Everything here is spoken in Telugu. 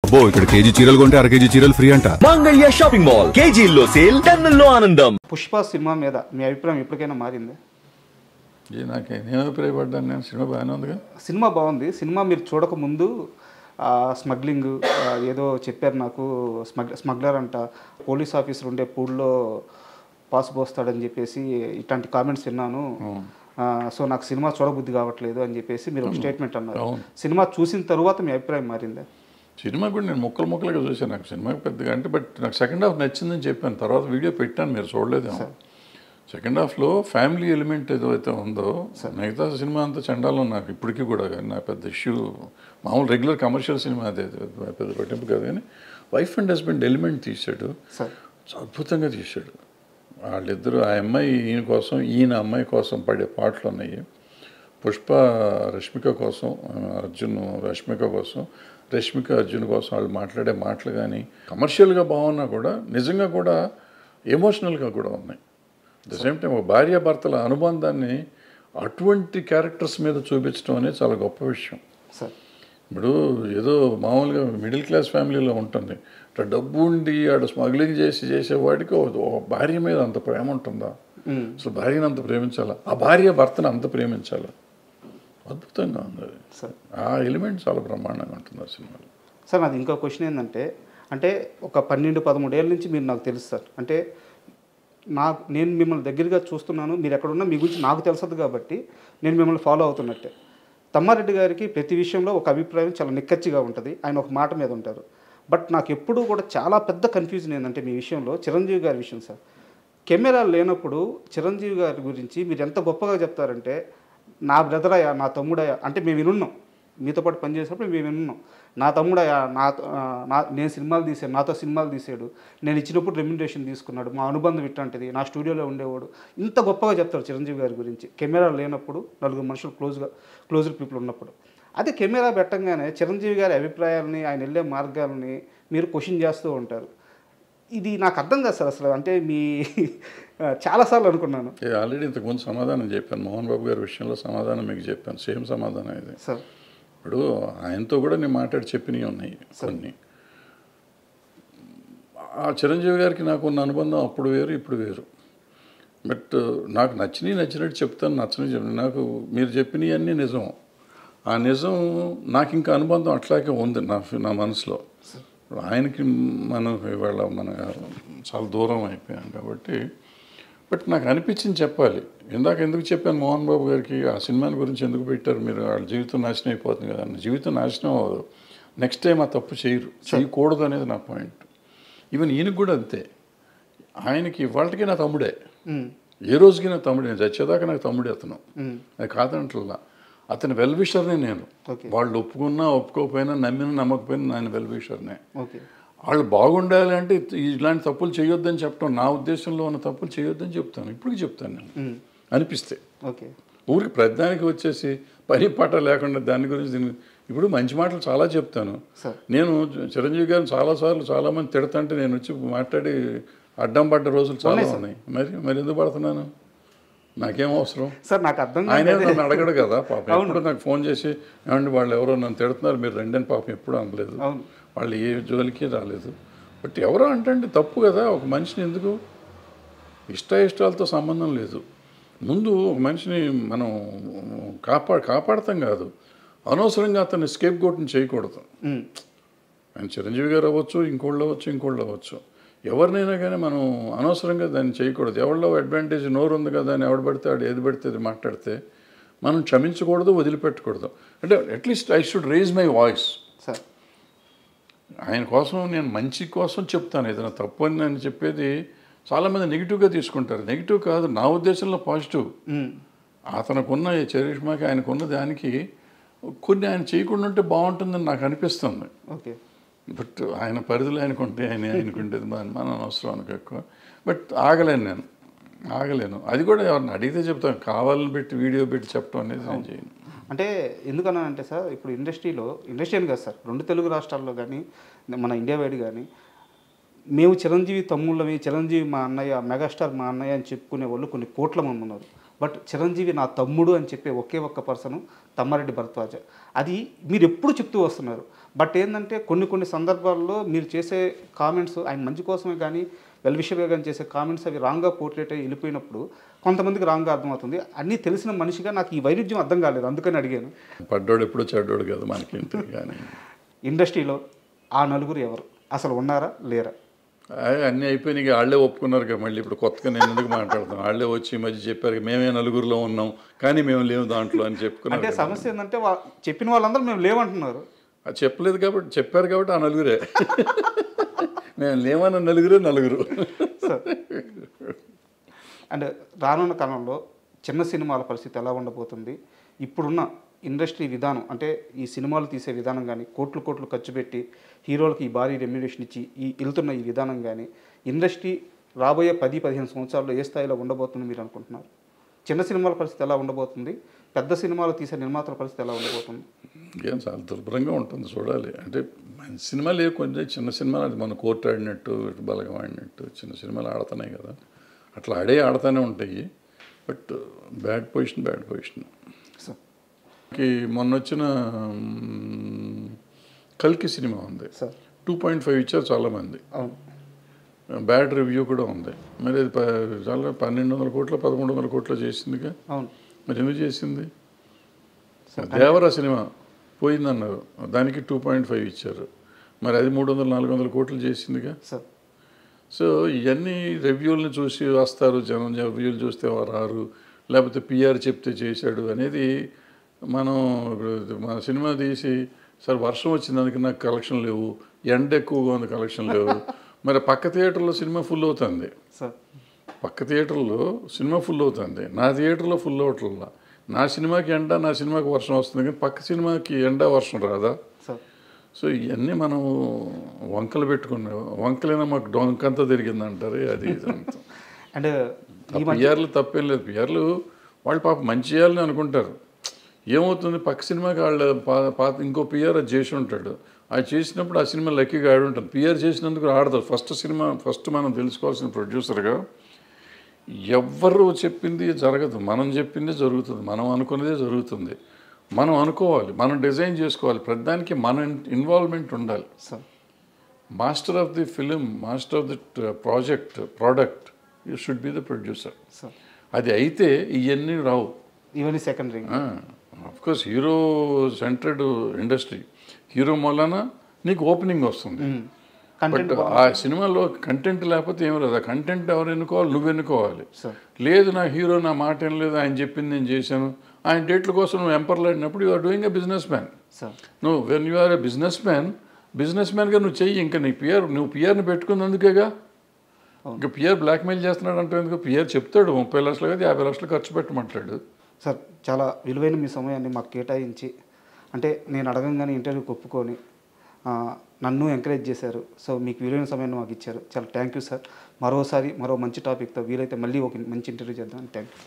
అబ్బో ఇక్కడ కేజీ చీరలు కొంటే అర కేజీ చీరలు ఫ్రీ అంట. మంగళ్య షాపింగ్ మాల్, కేజీల్లో సేల్, టన్నుల్లో ఆనందం. పుష్ప సినిమా మీద మీ అభిప్రాయం ఎప్పటికైనా మారింది? నేను అభిప్రాయపడ్డాను. నేను సినిమా బాగానే ఉందిగా. సినిమా బాగుంది. సినిమా మీరు చూడకముందు స్మగ్లింగ్ ఏదో చెప్పారు నాకు, స్మగ్లర్ అంట, పోలీస్ ఆఫీసర్ ఉండే పూల్లో పాసు పోస్తాడని చెప్పేసి ఇట్లాంటి కామెంట్స్ విన్నాను. సో నాకు సినిమా చూడబుద్ధి కావట్లేదు అని చెప్పేసి మీరు ఒక స్టేట్మెంట్ అన్నారు. సినిమా చూసిన తర్వాత మీ అభిప్రాయం మారిందా? సినిమా కూడా నేను ముక్కలుగా చూసాను. నాకు సినిమా పెద్దగా అంటే బట్ నాకు సెకండ్ హాఫ్ నచ్చిందని చెప్పాను. తర్వాత వీడియో పెట్టాను, మీరు చూడలేదేమో. సెకండ్ హాఫ్లో ఫ్యామిలీ ఎలిమెంట్ ఏదైతే ఉందో, మిగతా సినిమా అంతా చండాలం నాకు ఇప్పటికీ కూడా. కానీ నా పెద్ద ఇష్యూ మామూలు రెగ్యులర్ కమర్షియల్ సినిమా అదే పెద్ద పట్టింపు కాదు. కానీ వైఫ్ అండ్ హస్బెండ్ ఎలిమెంట్ తీశాడు, అద్భుతంగా తీశాడు. వాళ్ళిద్దరూ ఆ అమ్మాయి ఈయన కోసం, ఈయన అమ్మాయి కోసం పడే పాటలు ఉన్నాయి. పుష్ప రష్మిక కోసం, అర్జున్ రష్మిక కోసం, రష్మిక అర్జున్ కోసం వాళ్ళు మాట్లాడే మాటలు కానీ కమర్షియల్గా బాగున్నా కూడా నిజంగా కూడా ఎమోషనల్గా కూడా ఉన్నాయి. ద సేమ్ టైం ఒక భార్యాభర్తల అనుబంధాన్ని అటువంటి క్యారెక్టర్స్ మీద చూపించడం అనేది చాలా గొప్ప విషయం. ఇప్పుడు ఏదో మామూలుగా మిడిల్ క్లాస్ ఫ్యామిలీలో ఉంటుంది, ఇట్లా డబ్బు ఉండి ఆడ స్మగ్లింగ్ చేసేవాడికి ఒక భార్య మీద అంత ప్రేమ ఉంటుందా? అసలు భార్యను అంత ప్రేమించాలా, ఆ భార్య భర్తను అంత ప్రేమించాలా? అద్భుతంగా ఉంది అది. ఆ ఎలిమెంట్ చాలా బ్రహ్మాండంగా ఉంటుంది ఆ సినిమాలో. సార్ నాది ఇంకో క్వశ్చన్ ఏంటంటే, అంటే ఒక 12-13 ఏళ్ళ నుంచి మీరు నాకు తెలుసు సార్. అంటే నేను మిమ్మల్ని దగ్గరగా చూస్తున్నాను, మీరు ఎక్కడున్నా మీ గురించి నాకు తెలుసదు కాబట్టి నేను మిమ్మల్ని ఫాలో అవుతున్నట్టే. తమ్మారెడ్డి గారికి ప్రతి విషయంలో ఒక అభిప్రాయం చాలా నిక్కచ్చిగా ఉంటుంది, ఆయన ఒక మాట మీద ఉంటారు. బట్ నాకు ఎప్పుడూ కూడా చాలా పెద్ద కన్ఫ్యూజన్ ఏంటంటే మీ విషయంలో, చిరంజీవి గారి విషయం సార్. కెమెరా లేనప్పుడు చిరంజీవి గారి గురించి మీరు ఎంత గొప్పగా చెప్తారంటే, నా బ్రదరయ్యా, నా తమ్ముడయ్యా, అంటే మేము వినున్నాం, మీతో పాటు పనిచేసినప్పుడు మేము వినున్నాం, నా తమ్ముడయ్యా, నేను సినిమాలు తీసాను, నాతో సినిమాలు తీసాడు, నేను ఇచ్చినప్పుడు రెమ్యునరేషన్ తీసుకున్నాడు, మా అనుబంధం ఇట్లాంటిది, నా స్టూడియోలో ఉండేవాడు, ఇంత గొప్పగా చెప్తారు చిరంజీవి గారి గురించి. కెమెరా లేనప్పుడు, నలుగురు మనుషులు క్లోజ్డ్ పీపుల్ ఉన్నప్పుడు. అదే కెమెరా పెట్టంగానే చిరంజీవి గారి అభిప్రాయాలని, ఆయన వెళ్ళే మార్గాలని మీరు క్వశ్చన్ చేస్తూ ఉంటారు. ఇది నాకు అర్థం కాదు సార్ అసలు. అంటే మీ చాలాసార్లు అనుకున్నాను. ఆల్రెడీ ఇంతకుముందు సమాధానం చెప్పాను, మోహన్ బాబు గారి విషయంలో సమాధానం మీకు చెప్పాను, సేమ్ సమాధానం ఇది సార్. ఇప్పుడు ఆయనతో కూడా నేను మాట్లాడి చెప్పినవి ఉన్నాయి కొన్ని. ఆ చిరంజీవి గారికి నాకు ఉన్న అనుబంధం అప్పుడు వేరు, ఇప్పుడు వేరు. బట్ నాకు నచ్చినట్టు చెప్తాను, నచ్చని నాకు మీరు చెప్పినవి అన్నీ నిజం. ఆ నిజం నాకు ఇంకా అనుబంధం అట్లాగే ఉంది నా మనసులో. ఆయనకి మనం ఇవాళ చాలా దూరం అయిపోయాం కాబట్టి. బట్ నాకు అనిపించింది చెప్పాలి. ఎందుకు చెప్పాను మోహన్ బాబు గారికి ఆ సినిమాని గురించి ఎందుకు పెట్టారు మీరు, వాళ్ళ జీవితం నాశనం అయిపోతుంది కదా అన్న. జీవితం నాశనం అవ్వదు, నెక్స్ట్ టైం ఆ తప్పు చేయకూడదు అనేది నా పాయింట్. ఈవెన్ ఈయనకు కూడా అంతే. ఆయనకి ఇవాళకి నా తమ్ముడే, ఏ రోజుకి నా తమ్ముడే, నేను చచ్చేదాకా నాకు తమ్ముడే అతను. అది కాదంటల్లా, అతని వెల్ విషర్నే నేను. వాళ్ళు ఒప్పుకున్నా ఒప్పుకోకపోయినా, నమ్మినా నమ్మకపోయినా ఆయన వెల్ విషర్నే. వాళ్ళు బాగుండాలి అంటే ఇలాంటి తప్పులు చేయొద్దని చెప్పడం, నా ఉద్దేశంలో ఉన్న తప్పులు చేయొద్దని చెప్తాను, ఇప్పటికి చెప్తాను నేను అనిపిస్తే. ఊరికి ప్రతిదానికి వచ్చేసి పని పాట లేకుండా దాని గురించి ఇప్పుడు మంచి మాటలు చాలా చెప్తాను నేను. చిరంజీవి గారిని చాలాసార్లు చాలామంది తిడతంటే నేను వచ్చి మాట్లాడి అడ్డం పడ్డ రోజులు చాలా ఉన్నాయి. మరి ఎందుకు పడుతున్నాను? నాకేం అవసరం సార్? నాకు అర్థం ఆయన నన్ను అడగడు కదా పాపం. ఎప్పుడు నాకు ఫోన్ చేసి ఏమండి వాళ్ళు ఎవరో నన్ను తిడుతున్నారు మీరు రండి అని పాపం ఎప్పుడు అనలేదు. వాళ్ళు ఏ జోలికి రాలేదు. బట్ ఎవరో అంటే తప్పు కదా. ఒక మనిషిని ఎందుకు ఇష్టాలతో సంబంధం లేదు. ముందు ఒక మనిషిని మనం కాపాడతాం కాదు, అనవసరంగా అతన్ని స్కేప్ గోట్ని చేయకూడదు. ఆయన చిరంజీవి గారు అవ్వచ్చు, ఇంకోళ్ళు అవ్వచ్చు, ఎవరినైనా కానీ మనం అనవసరంగా దాన్ని చేయకూడదు. ఎవరిలో అడ్వాంటేజ్ నోరు ఉంది కదా అని ఎవడు పడితే ఆడు ఏది పడితే అది మాట్లాడితే మనం క్షమించకూడదు, వదిలిపెట్టకూడదు. అంటే at least I should raise my voice. ఆయన కోసం నేను మంచి కోసం చెప్తాను. ఏదైనా తప్పు అని నేను చెప్పేది చాలామంది నెగిటివ్గా తీసుకుంటారు. నెగిటివ్ కాదు, నా ఉద్దేశంలో పాజిటివ్. అతనుకున్న చరిష్మాకి ఆయనకున్న దానికి కొన్ని ఆయన చేయకుండా ఉంటే బాగుంటుందని నాకు అనిపిస్తుంది. బట్ ఆయన పరిధిలో ఆయనకుంటే ఆయనకుంటేది మనం అవసరం అనుకో ఎక్కువ. బట్ ఆగలేను. అది కూడా ఎవరిని అడిగితే చెప్తాను, కావాలని పెట్టి వీడియో పెట్టి చెప్పడం అనేది నేను చేయను. అంటే ఎందుకన్నానంటే సార్, ఇప్పుడు ఇండస్ట్రీ అని కాదు సార్, 2 తెలుగు రాష్ట్రాల్లో కానీ మన ఇండియా వైడ్ కానీ మేము చిరంజీవి తమ్ముళ్ళవి, చిరంజీవి మా అన్నయ్య, మెగాస్టార్ మా అన్నయ్య అని చెప్పుకునే వాళ్ళు కొన్ని కోట్ల మంది ఉన్నారు. బట్ చిరంజీవి నా తమ్ముడు అని చెప్పే ఒకే ఒక్క పర్సన్ తమ్మారెడ్డి భరద్వాజ. అది మీరు ఎప్పుడు చెప్తూ వస్తున్నారు. బట్ ఏంటంటే కొన్ని సందర్భాల్లో మీరు చేసే కామెంట్స్ ఆయన మంచి కోసమే కానీ వెల్ విషయంగా కానీ చేసే కామెంట్స్ అవి రాంగ్గా పోర్ట్రేట్ అయ్యి వెళ్ళిపోయినప్పుడు కొంతమందికి రాంగ్గా అర్థమవుతుంది. అన్నీ తెలిసిన మనిషిగా నాకు ఈ వైరుధ్యం అర్థం కాలేదు, అందుకని అడిగాను. పడ్డోడు ఎప్పుడో చెడ్డోడు కదా మనకి. కానీ ఇండస్ట్రీలో ఆ నలుగురు ఎవరు, అసలు ఉన్నారా లేరా? అన్నీ అయిపోయినాయి, వాళ్ళే ఒప్పుకున్నారు కదా. మళ్ళీ ఇప్పుడు కొత్తగా నేను ఎందుకు మాట్లాడతాను, వాళ్ళే వచ్చి ఈ మధ్య చెప్పారు మేమే నలుగురిలో ఉన్నాం కానీ మేము లేవు దాంట్లో అని చెప్పుకున్నారు. అంటే సమస్య ఏంటంటే చెప్పిన వాళ్ళందరూ మేము లేవంటున్నారు. అది చెప్పలేదు కాబట్టి, చెప్పారు కాబట్టి ఆ నలుగురే. మేము లేమన్న నలుగురు. అండ్ రానున్న కాలంలో చిన్న సినిమాల పరిస్థితి ఎలా ఉండబోతుంది? ఇప్పుడున్న ఇండస్ట్రీ విధానం అంటే ఈ సినిమాలు తీసే విధానం కానీ, కోట్లు ఖర్చు పెట్టి హీరోలకి ఈ భారీ రెమ్యునేషన్ ఇచ్చి వెళ్తున్న ఈ విధానం కానీ, ఇండస్ట్రీ రాబోయే 10-15 సంవత్సరాల్లో ఏ స్థాయిలో ఉండబోతుంది మీరు అనుకుంటున్నారు? చిన్న సినిమాల పరిస్థితి ఎలా ఉండబోతుంది? పెద్ద సినిమాలు తీసే నిర్మాతల పరిస్థితి ఎలా ఉండబోతుంది? ఏం చాలా దుర్భరంగా ఉంటుంది, చూడాలి. అంటే మంచి సినిమాలు కొంచెం చిన్న సినిమాలు, అది మన కోర్టు ఆడినట్టు ఇటు బలగం ఆడినట్టు చిన్న సినిమాలు ఆడుతున్నాయి కదా, అట్లా ఆడుతూనే ఉంటాయి. But bad position. మొన్న వచ్చిన కల్కి సినిమా ఉంది, 2.5 ఇచ్చారు చాలామంది, బ్యాడ్ రివ్యూ కూడా ఉంది. మరి అది చాలా 1200 కోట్లు 1300 కోట్లు చేసిందిగా. మరి ఎందుకు చేసింది? దేవరా సినిమా పోయిందన్నారు, దానికి 2.5 ఇచ్చారు. మరి అది 300-400 కోట్లు చేసిందిగా. సో ఇవన్నీ రివ్యూలను చూసి వస్తారు జనం, రివ్యూలు చూస్తే రారు, లేకపోతే పిఆర్ చెప్తే చేశాడు అనేది. మనం మన సినిమా తీసి సార్ వర్షం వచ్చింది అందుకే నాకు కలెక్షన్ లేవు, ఎండ ఎక్కువగా ఉంది కలెక్షన్ లేవు. మరి పక్క థియేటర్లో సినిమా ఫుల్ అవుతుంది, పక్క థియేటర్లో సినిమా ఫుల్ అవుతుంది, నా థియేటర్లో ఫుల్ అవట్లా. నా సినిమాకి ఎండ, నా సినిమాకి వర్షం వస్తుంది, కానీ పక్క సినిమాకి ఎండ వర్షం రాదా? సో ఇవన్నీ మనం వంకలు పెట్టుకున్నాం, వంకలైనా మాకు డొంకంతా తిరిగింది అంటారు. అది అంటే పిఆర్లు తప్పేం లేదు, పిఆర్లు వాళ్ళు పాప మంచి చేయాలని అనుకుంటారు. ఏమవుతుంది, పక్క సినిమాకి వాళ్ళ పాత ఇంకో పిఆర్ అది చేసి ఉంటాడు, అది చేసినప్పుడు ఆ సినిమా లక్కీగా ఆడి ఉంటుంది. పిఆర్ చేసినందుకు ఆడతారు. ఫస్ట్ మనం తెలుసుకోవాల్సిన ప్రొడ్యూసర్గా ఎవ్వరు చెప్పింది జరగదు, మనం చెప్పింది జరుగుతుంది, మనం అనుకున్నదే జరుగుతుంది. మనం అనుకోవాలి, మనం డిజైన్ చేసుకోవాలి, ప్రతిదానికి మన ఇన్వాల్వ్మెంట్ ఉండాలి. Master of the film, master of the product you should be the producer. అది అయితే ఇవన్నీ రావు, ఇవన్నీ secondary. Of course hero centred industry, hero మూలన నీకు ఓపెనింగ్ వస్తుంది. బట్ ఆ సినిమాలో కంటెంట్ లేకపోతే ఏమి రాదు. ఆ కంటెంట్ ఎవరు ఎన్నుకోవాలి, నువ్వు ఎన్నుకోవాలి. లేదు నా హీరో నా మాట ఏం లేదు, ఆయన చెప్పింది నేను చేశాను, ఆయన డేట్ల కోసం నువ్వు ఎంపర్లాడినప్పుడు you are doing a businessman. నువ్వు when you are a business మ్యాన్గా నువ్వు చెయ్యి. ఇంకా నీ నువ్వు పిఆర్ని పెట్టుకున్నందుకేగా. ఇంకా పిఆర్ బ్లాక్మెయిల్ చేస్తున్నాడు అంటే ఎందుకు? పిఆర్ చెప్తాడు 30 లక్షలు కదా 50 లక్షలు ఖర్చు పెట్టమంటాడు. సార్ చాలా విలువైన మీ సమయాన్ని మాకు కేటాయించి, అంటే నేను అడగంగానే ఇంటర్వ్యూకి ఒప్పుకొని నన్ను ఎంకరేజ్ చేశారు. సో మీకు విలువైన సమయాన్ని మాకు ఇచ్చారు, చాలా థ్యాంక్ యూ సార్. మరో మంచి టాపిక్తో వీలైతే మళ్ళీ ఒక మంచి ఇంటర్వ్యూ చేద్దాం. Thank you.